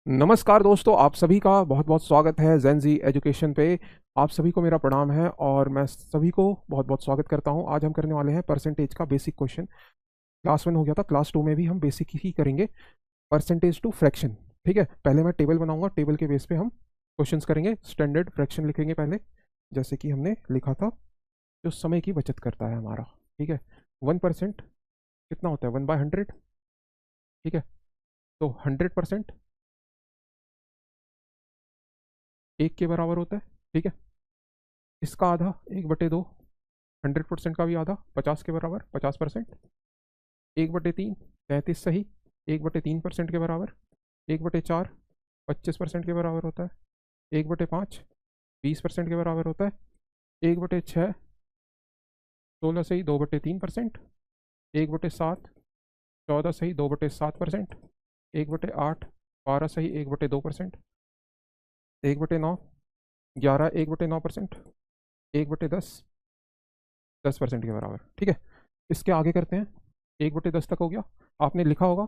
नमस्कार दोस्तों, आप सभी का बहुत बहुत स्वागत है ज़ेन-ज़ी एजुकेशन पे। आप सभी को मेरा प्रणाम है और मैं सभी को बहुत बहुत स्वागत करता हूँ। आज हम करने वाले हैं परसेंटेज का बेसिक क्वेश्चन। क्लास 1 हो गया था, क्लास 2 में भी हम बेसिक ही करेंगे, परसेंटेज टू फ्रैक्शन। ठीक है, पहले मैं टेबल बनाऊंगा, टेबल के बेस पे हम क्वेश्चंस करेंगे। स्टैंडर्ड फ्रैक्शन लिखेंगे पहले, जैसे कि हमने लिखा था, जो समय की बचत करता है हमारा। ठीक है, 1% कितना होता है? 1/100। ठीक है, तो 100% 1 के बराबर होता है। ठीक है, इसका आधा 1/2, 100% का भी आधा 50 के बराबर 50%। 1/3 33 सही, 1/3% के बराबर। 1/4 25% के बराबर होता है। 1/5 20% के बराबर होता है। 1/6 16 सही 2/3%। 1/7 14 सही 2/7%। 1/8 12 सही 1/2%। 1/9 11 1/9%। 1/10 10% के बराबर। ठीक है, इसके आगे करते हैं। 1/10 तक हो गया, आपने लिखा होगा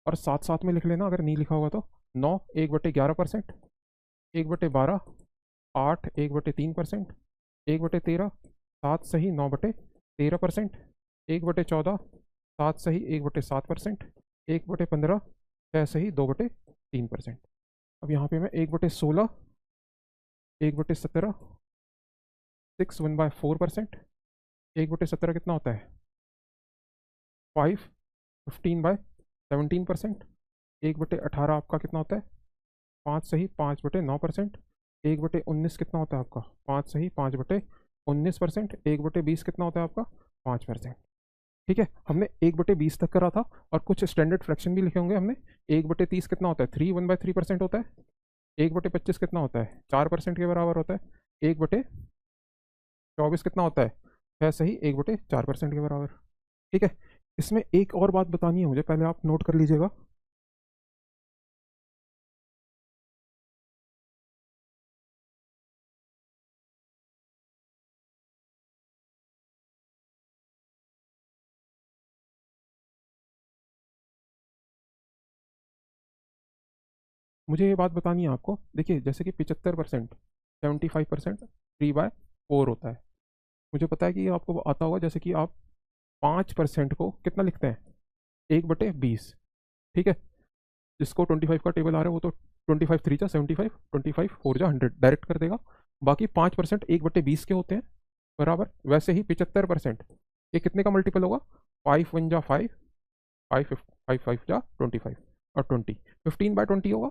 और साथ साथ में लिख लेना अगर नहीं लिखा होगा तो। 9 1/11%। 1/12 8 1/3%। 1/13 7 सही 9/13%। 1/14 7 सही 1/7%। 1/15 6 सही 2/3%। अब यहाँ पे मैं 1/16 1/17 6 1/4%। 1/17 कितना होता है? 5 15/17%। 1/18 आपका कितना होता है? 5 सही 5/9%। 1/19 कितना होता है आपका? 5 सही 5/19%। 1/20 कितना होता है आपका? 5%। ठीक है, हमने 1/20 तक करा था और कुछ स्टैंडर्ड फ्रैक्शन भी लिखे होंगे हमने। 1/30 कितना होता है? 1/3% होता है। 1/25 कितना होता है? 4% के बराबर होता है। 1/24 कितना होता है? है सही 1/4% के बराबर। ठीक है, इसमें एक और बात बतानी है मुझे, पहले आप नोट कर लीजिएगा। मुझे ये बात बतानी है आपको। देखिए, जैसे कि 75% 75% 3/4 होता है। मुझे पता है कि ये आपको आता होगा, जैसे कि आप 5% को कितना लिखते हैं? 1/20। ठीक है, जिसको 25 का टेबल आ रहा है वो तो 25 3 जा 75, 25 4 जा 100 डायरेक्ट कर देगा। बाकी 5% 1/20 के होते हैं बराबर। वैसे ही 75% ये कितने का मल्टीपल होगा? 5 1 जा 5, 5 5 5 जा 25 और 20 15/20 होगा।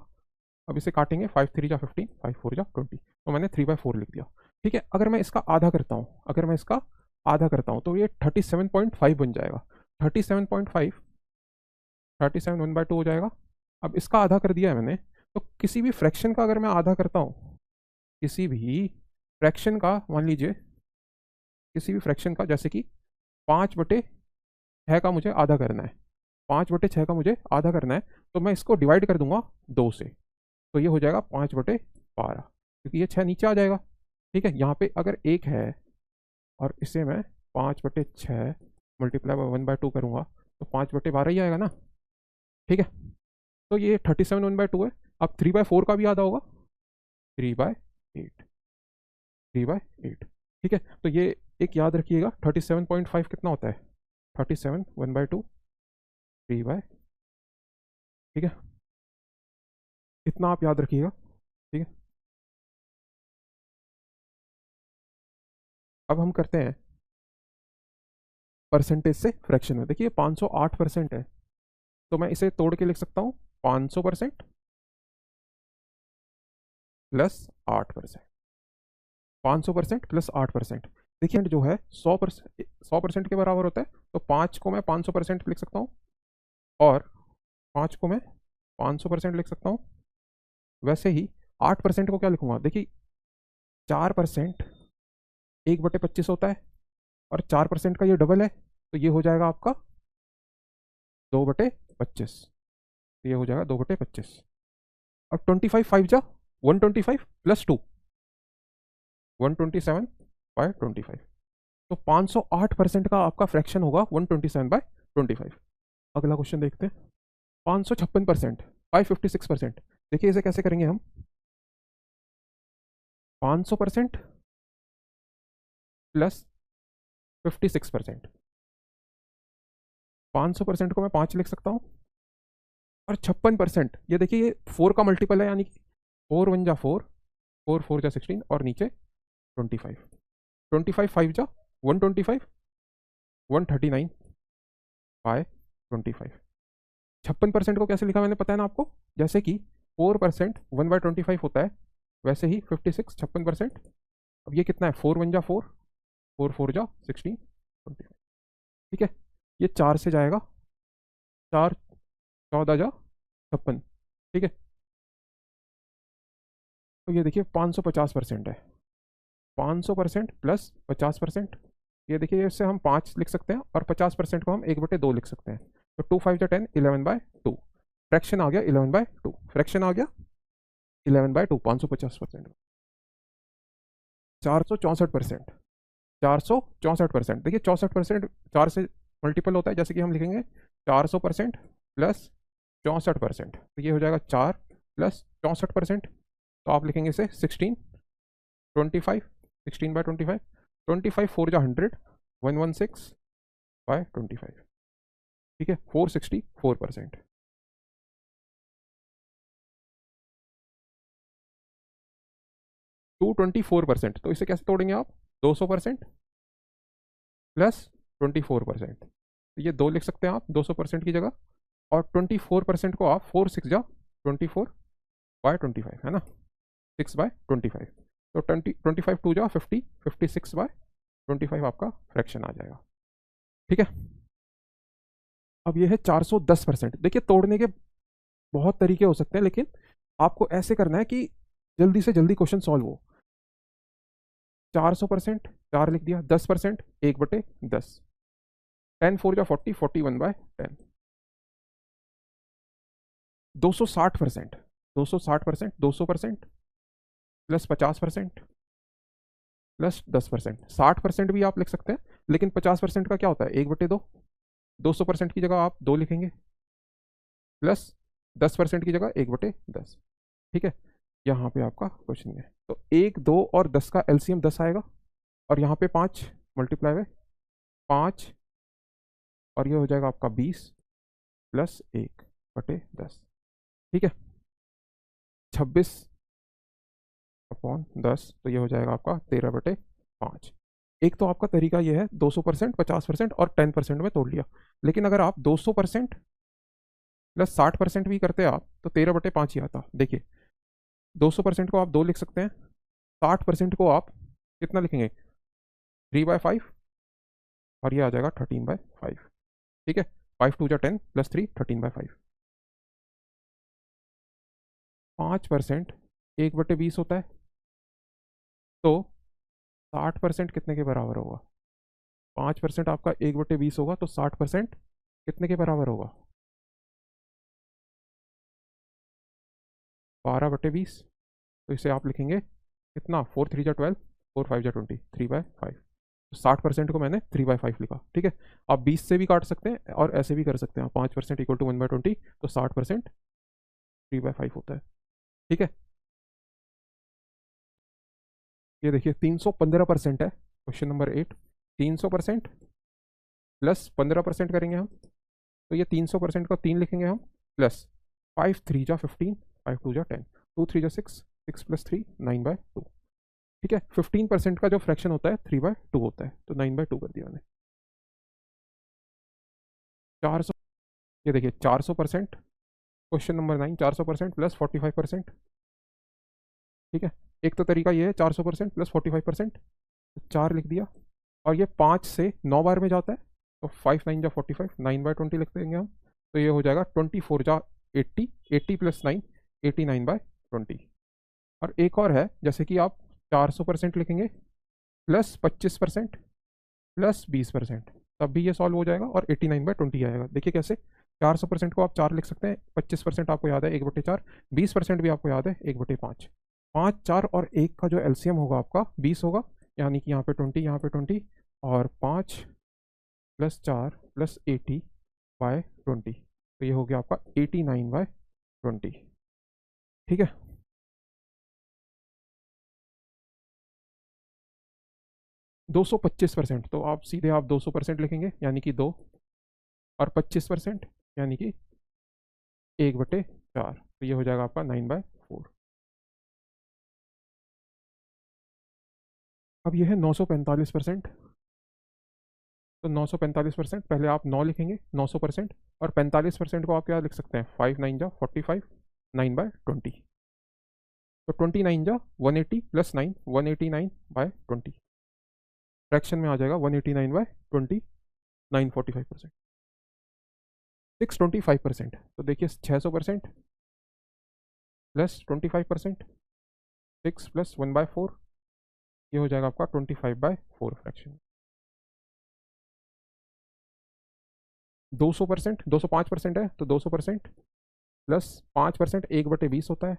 अब इसे काटेंगे, 5 3 जा 15, 5 4 जा 20, तो मैंने 3/4 लिख दिया। ठीक है, अगर मैं इसका आधा करता हूँ, अगर मैं इसका आधा करता हूँ तो ये 37.5 बन जाएगा। 37.5 37 1/2 हो जाएगा। अब इसका आधा कर दिया है मैंने, तो किसी भी फ्रैक्शन का अगर मैं आधा करता हूँ, किसी भी फ्रैक्शन का मान लीजिए, किसी भी फ्रैक्शन का, जैसे कि 5/6 का मुझे आधा करना है, 5/6 का मुझे आधा करना है, तो मैं इसको डिवाइड कर दूंगा 2 से, तो ये हो जाएगा 5/12, क्योंकि ये 6 नीचे आ जाएगा। ठीक है, यहाँ पे अगर 1 है और इसे मैं 5/6 मल्टीप्लाई बाय 1/2 करूँगा तो 5/12 ही आएगा ना। ठीक है, तो ये 37 1/2 है। अब 3/4 का भी आधा होगा, 3/8, 3/8। ठीक है, तो ये एक याद रखिएगा, 37.5 कितना होता है? 37 1/2 3/, ठीक है, इतना आप याद रखिएगा। ठीक है, अब हम करते हैं परसेंटेज से फ्रैक्शन में। देखिए 508% है, तो मैं इसे तोड़ के लिख सकता हूँ 500% प्लस 8%। 500% प्लस 8%। देखिए जो है 100% के बराबर होता है, तो 5 को मैं 500% लिख सकता हूँ और 5 को मैं 500% लिख सकता हूँ। वैसे ही 8% को क्या लिखूंगा? देखिए 4% 1/25 होता है और 4% का ये डबल है, तो ये हो जाएगा आपका 2/25। ये हो जाएगा 2/25। अब 25 5 जा 125 प्लस 2 127/25, तो 508% का आपका फ्रैक्शन होगा 127/25। अगला क्वेश्चन देखते हैं। 556% 556%। देखिए इसे कैसे करेंगे हम, 500% प्लस 56%। 500% को मैं 5 लिख सकता हूँ, और 56%, ये देखिए ये 4 का मल्टीपल है, यानी कि 4 1 जा 4, 4 4 जा 16, और नीचे 25, 25 5 जा 125, 139 बाय 25। 56% को कैसे लिखा मैंने पता है ना आपको, जैसे कि 4% 1/25 होता है, वैसे ही 56 56%। अब ये कितना है, 4 1 जा 4, 4 4 जा 16, 25। ठीक है, ये 4 से जाएगा, 4 14 जा 56। ठीक है, तो ये देखिए 550% है, 500% प्लस 50%। ये देखिए इससे हम 5 लिख सकते हैं, और 50% को हम 1/2 लिख सकते हैं। तो 2 5 जा 10, 11/2। फ्रैक्शन आ गया 11/2, फ्रैक्शन आ गया 11/2, 550%। 464%, 464%। देखिए 64% 4 से मल्टीपल होता है, जैसे कि हम लिखेंगे 400% प्लस 64%, तो ये हो जाएगा 4 प्लस 64%। तो आप लिखेंगे इसे 16 25, 16/25, 25 4 जा 100, 116/25। ठीक है, 464%। 224%, तो इसे कैसे तोड़ेंगे आप, 200% प्लस 24%, तो ये 2 लिख सकते हैं आप 200% की जगह। और 24% को आप 4 6 जा 24/25 है ना, 6/25। तो 25 2 जा 50, 56/25 आपका फ्रैक्शन आ जाएगा। ठीक है, अब ये है 410%। देखिए तोड़ने के बहुत तरीके हो सकते हैं, लेकिन आपको ऐसे करना है कि जल्दी से जल्दी क्वेश्चन सॉल्व हो। 400%, 4 लिख दिया, 10% 1/10, 10 4 जा 40, 41/10। 260%, 260%, 200% प्लस 50% प्लस 10%, 60% भी आप लिख सकते हैं, लेकिन 50% का क्या होता है, 1/2। 200% की जगह आप 2 लिखेंगे, प्लस 10% की जगह 1/10। ठीक है, यहाँ पे आपका क्वेश्चन है, तो 1 2 और 10 का एलसीएम 10 आएगा, और यहाँ पे 5 मल्टीप्लाई में 5, और ये हो जाएगा आपका 20 प्लस 1/10। ठीक है, 26/10, तो ये हो जाएगा आपका 13/5। एक तो आपका तरीका ये है 200%, 50% और 10% में तोड़ लिया, लेकिन अगर आप 200% प्लस 60% भी करते आप तो 13/5 ही आता। देखिए 200% को आप 2 लिख सकते हैं, 60% को आप कितना लिखेंगे, 3/5, और ये आ जाएगा 13/5। ठीक है, 5 2 जा 10 प्लस 3, 13/5। 5% 1/20 होता है, तो 60% कितने के बराबर होगा, 5% आपका 1/20 होगा, तो 60% कितने के बराबर होगा, 12/20। तो इसे आप लिखेंगे कितना, 4 3 जा 12, 4 5 जा 20, 3/5। तो 60% को मैंने 3/5 लिखा। ठीक है, आप 20 से भी काट सकते हैं और ऐसे भी कर सकते हैं, 5% इक्वल टू 1/20, तो 60% 3/5 होता है। ठीक है, ये देखिए 315% है, क्वेश्चन नंबर 8। 300% प्लस 15% करेंगे हम, तो ये 300% का 3 लिखेंगे हम, प्लस 5 3 जा 15, 5 2 जा 10, 2 3 जा 6, 6 + 3 9/2। ठीक है, 15% का जो फ्रैक्शन होता है 3/2 होता है, तो 9/2 कर दिया मैंने। 400, ये देखिए 400%, क्वेश्चन नंबर 9, 400% प्लस 45%। ठीक है, एक तो तरीका ये है 400% प्लस 45%, तो 4 लिख दिया, और ये 5 से 9 बार में जाता है, तो 5 9 जा 45, 9/20 लिख देंगे हम, तो ये हो जाएगा 24 जा 80, 80 + 9, 89/20। और एक और है, जैसे कि आप 400% लिखेंगे प्लस 25% प्लस 20%, तब भी ये सॉल्व हो जाएगा और 89/20 आएगा। देखिए कैसे, 400% को आप 4 लिख सकते हैं, 25% आपको याद है 1/4, 20% भी आपको याद है 1/5। 5 4 और 1 का जो एलसीएम होगा आपका 20 होगा, यानी कि यहाँ पे 20, यहाँ पे 20, और 5 + 4 + 80/20, तो ये हो गया आपका 89/20। ठीक है। दो सौ 25%, तो आप सीधे आप 200% लिखेंगे यानी कि 2, और 25% यानी कि 1/4, तो ये हो जाएगा आपका 9/4। अब ये है 945%। तो 945% पहले आप 9 लिखेंगे 900%, और 45% को आप क्या लिख सकते हैं, 5 9 जा 45, 9/20, तो 29 जा 180 प्लस 9, 189/20, फ्रैक्शन में आ जाएगा 189/20, 945%। 625%, तो देखिए 600% प्लस 25%, 6 प्लस 1/4, ये हो जाएगा आपका 25/4 फ्रैक्शन। 200%, 205% है, तो 200% प्लस 5%, 1/20 होता है,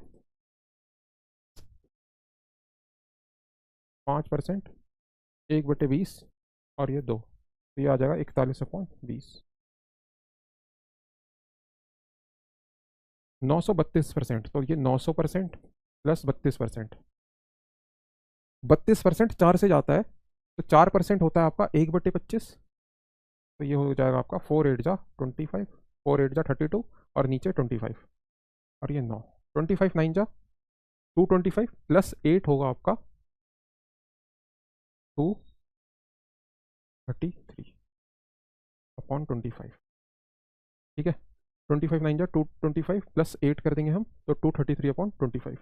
5%, 1/20, और ये 2, तो ये आ जाएगा 41/20। 932%, तो ये 900% प्लस 32%, 32% 4 से जाता है, तो 4% होता है आपका 1/25, तो ये हो जाएगा आपका 4 8 जा 25, 4 8 जा 32, और नीचे 25, और ये 9, 25 9 जा 225, प्लस 8 होगा आपका 233/25, ठीक है। 25 9 जा 225, प्लस 8 कर देंगे हम, तो 233/25।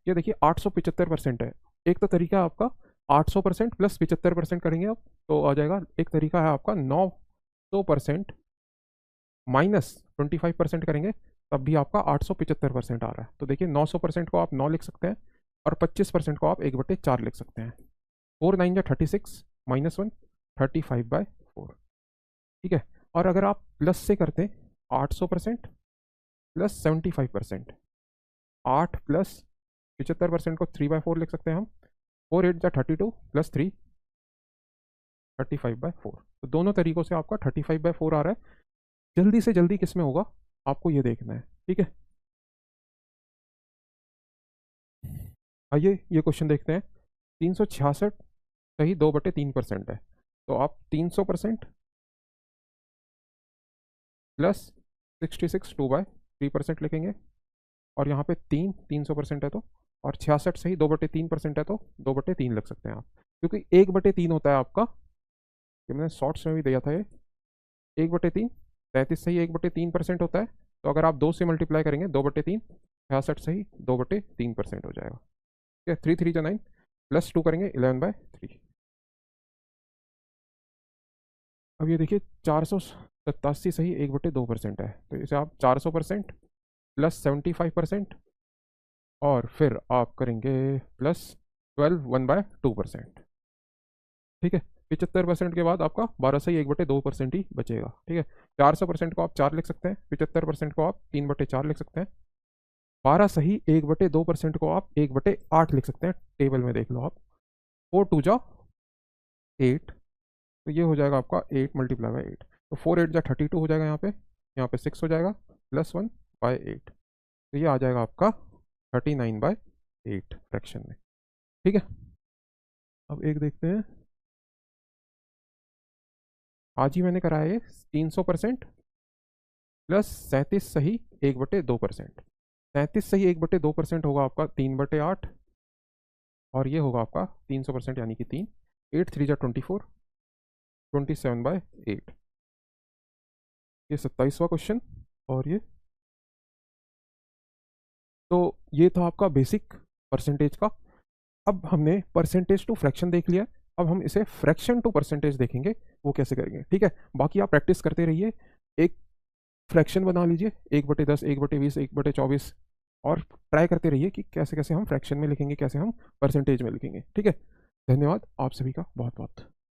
ये देखिए 875% है। एक तो तरीका है आपका 800% प्लस 75% करेंगे आप, तो आ जाएगा। एक तरीका है आपका 900% माइनस 25% करेंगे, तब भी आपका 875% आ रहा है। तो देखिए 900% को आप 9 लिख सकते हैं, और 25% को आप 1/4 लिख सकते हैं। 4 9 जा 36, -1, 35/4, ठीक है। और अगर आप प्लस से करते 800% प्लस 75%, 8 प्लस 75% को 3/4 लिख सकते हैं हम। 4 8 जा 32 प्लस 3, 35/4, तो दोनों तरीकों से आपका 35/4 आ रहा है। जल्दी से जल्दी किस में होगा आपको ये देखना है, ठीक है। आइए ये क्वेश्चन देखते हैं। 366 सही 2/3% है, तो आप 300% प्लस 66 2/3% लिखेंगे, और यहाँ पे 300% है, तो और 66 सही 2/3% है, तो 2/3 लिख सकते हैं आप, क्योंकि 1/3 होता है आपका, ये मैंने शॉर्ट्स में भी दिया था ये 1/3। 33 सही 1/3% होता है, तो अगर आप 2 से मल्टीप्लाई करेंगे 2/3, 66 सही 2/3% हो जाएगा, ठीक है। 3 3 जा 9, प्लस 2 करेंगे 11/3। अब ये देखिए 487 सही 1/2% है, तो इसे आप 400% प्लस 75%, और फिर आप करेंगे प्लस 12 1/2%, ठीक है। 75% के बाद आपका 12 सही 1/2% ही बचेगा, ठीक है। 400% को आप 4 लिख सकते हैं, 75% को आप 3/4 लिख सकते हैं, 12 सही 1/2% को आप 1/8 लिख सकते हैं, टेबल में देख लो आप। 4 2 जा 8, तो ये हो जाएगा आपका 8 × 8, तो 4 8 जा 32 हो जाएगा, यहाँ पे 6 हो जाएगा, +1/8, तो ये आ जाएगा आपका 39/8 फ्रैक्शन में, ठीक है। अब एक देखते हैं, आज ही मैंने कराया ये 300% प्लस 37 सही 1/2%। 37 सही 1/2% होगा आपका 3/8, और ये होगा आपका 300% यानी कि 3, 8 3 जा 24, 27/8, ये 27वां क्वेश्चन। और ये तो ये था आपका बेसिक परसेंटेज का। अब हमने परसेंटेज टू फ्रैक्शन देख लिया, अब हम इसे फ्रैक्शन टू परसेंटेज देखेंगे, वो कैसे करेंगे, ठीक है। बाकी आप प्रैक्टिस करते रहिए, एक फ्रैक्शन बना लीजिए 1/10, 1/20, 1/24, और ट्राई करते रहिए कि कैसे कैसे हम फ्रैक्शन में लिखेंगे, कैसे हम परसेंटेज में लिखेंगे, ठीक है। धन्यवाद आप सभी का बहुत बहुत।